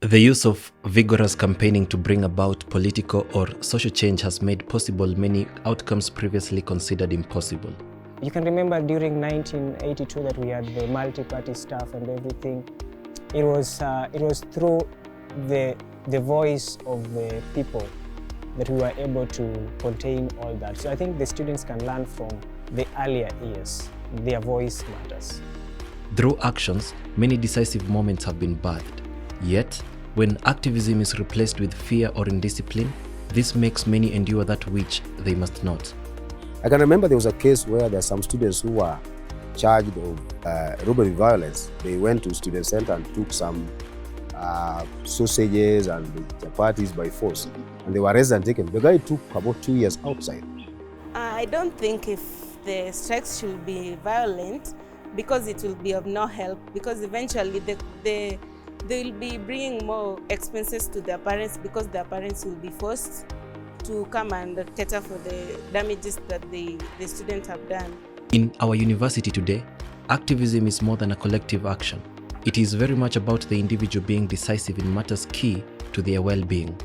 The use of vigorous campaigning to bring about political or social change has made possible many outcomes previously considered impossible. You can remember during 1982 that we had the multi-party stuff and everything. It was through the voice of the people that we were able to contain all that. So I think the students can learn from the earlier years. Their voice matters. Through actions, many decisive moments have been birthed. Yet, when activism is replaced with fear or indiscipline, this makes many endure that which they must not. I can remember there was a case where there are some students who were charged of robbery violence. They went to student center and took some sausages and chapatis by force, and they were arrested and taken. The guy took about 2 years outside. I don't think if the strikes should be violent, because it will be of no help, because eventually they will be bringing more expenses to their parents, because their parents will be forced to come and cater for the damages that the students have done. In our university today, activism is more than a collective action. It is very much about the individual being decisive in matters key to their well-being.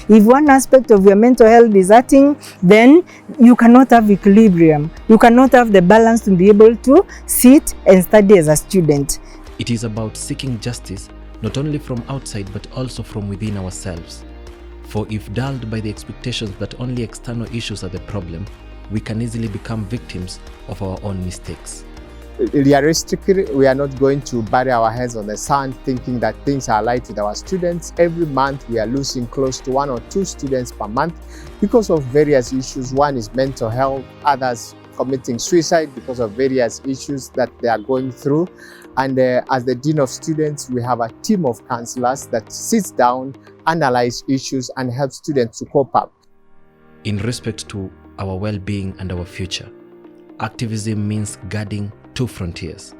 If one aspect of your mental health is hurting, then you cannot have equilibrium. You cannot have the balance to be able to sit and study as a student. It is about seeking justice, not only from outside but also from within ourselves. For if dulled by the expectations that only external issues are the problem, we can easily become victims of our own mistakes. Realistically, we are not going to bury our heads on the sand thinking that things are light with our students. Every month we are losing close to 1 or 2 students per month because of various issues. One is mental health, others committing suicide because of various issues that they are going through. And as the Dean of Students, we have a team of counselors that sits down, analyze issues, and help students to cope up. In respect to our well-being and our future, activism means guarding 2 frontiers.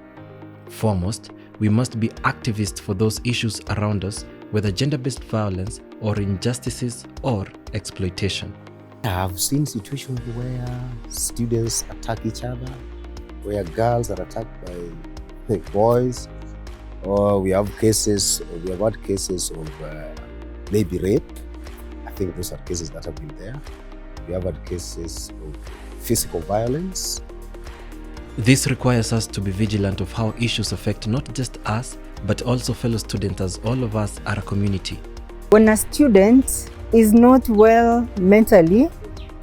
Foremost, we must be activists for those issues around us, whether gender-based violence or injustices or exploitation. I have seen situations where students attack each other, where girls are attacked by boys, or we have had cases of maybe rape. I think those are cases that have been there. We have had cases of physical violence. This requires us to be vigilant of how issues affect not just us, but also fellow students, as all of us are a community. When a student is not well mentally,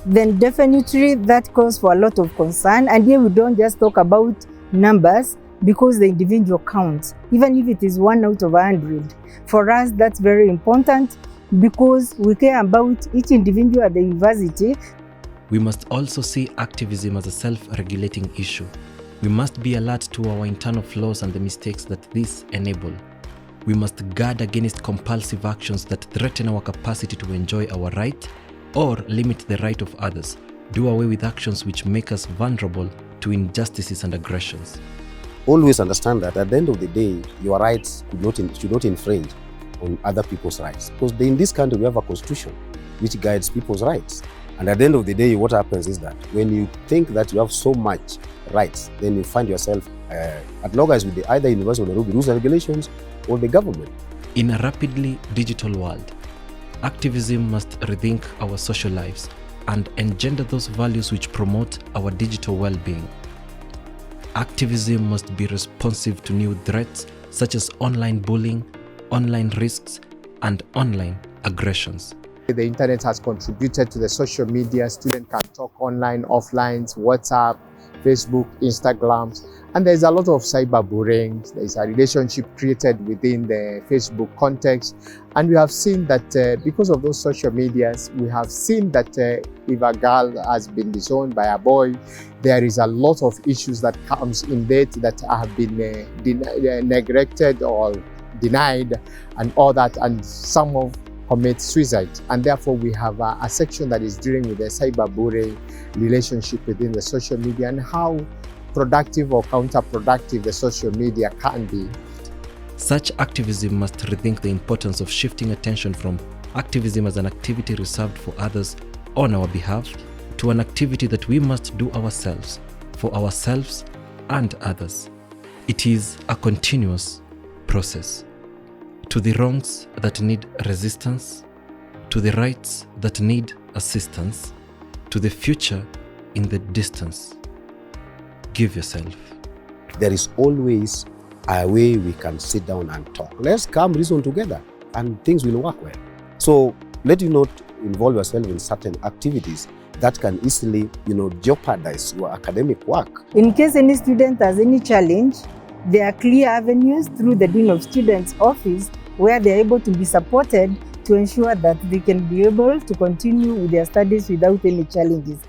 then definitely that calls for a lot of concern. And here we don't just talk about numbers, because the individual counts, even if it is 1 out of 100. For us, that's very important because we care about each individual at the university. We must also see activism as a self-regulating issue. We must be alert to our internal flaws and the mistakes that this enable. We must guard against compulsive actions that threaten our capacity to enjoy our right or limit the right of others. Do away with actions which make us vulnerable to injustices and aggressions. Always understand that at the end of the day, your rights should not infringe on other people's rights. Because in this country, we have a constitution which guides people's rights. And at the end of the day, what happens is that when you think that you have so much rights, then you find yourself at loggerheads with either University of Nairobi rules and regulations or the government. In a rapidly digital world, activism must rethink our social lives and engender those values which promote our digital well-being. Activism must be responsive to new threats such as online bullying, online risks, and online aggressions. The internet has contributed to the social media. Students can talk online, offline, WhatsApp, Facebook, Instagram, and there's a lot of cyberbullying. There's a relationship created within the Facebook context, and we have seen that because of those social medias, we have seen that if a girl has been disowned by a boy, there is a lot of issues that comes in that have been neglected or denied and all that, and some of commit suicide. And therefore, we have a section that is dealing with the cyberbullying relationship within the social media and how productive or counterproductive the social media can be. Such activism must rethink the importance of shifting attention from activism as an activity reserved for others on our behalf to an activity that we must do ourselves, for ourselves and others. It is a continuous process. To the wrongs that need resistance, to the rights that need assistance, to the future in the distance. Give yourself. There is always a way we can sit down and talk. Let's come reason together and things will work well. So let you not involve yourself in certain activities that can easily, jeopardize your academic work. In case any student has any challenge, there are clear avenues through the Dean of Students office where they are able to be supported to ensure that they can be able to continue with their studies without any challenges.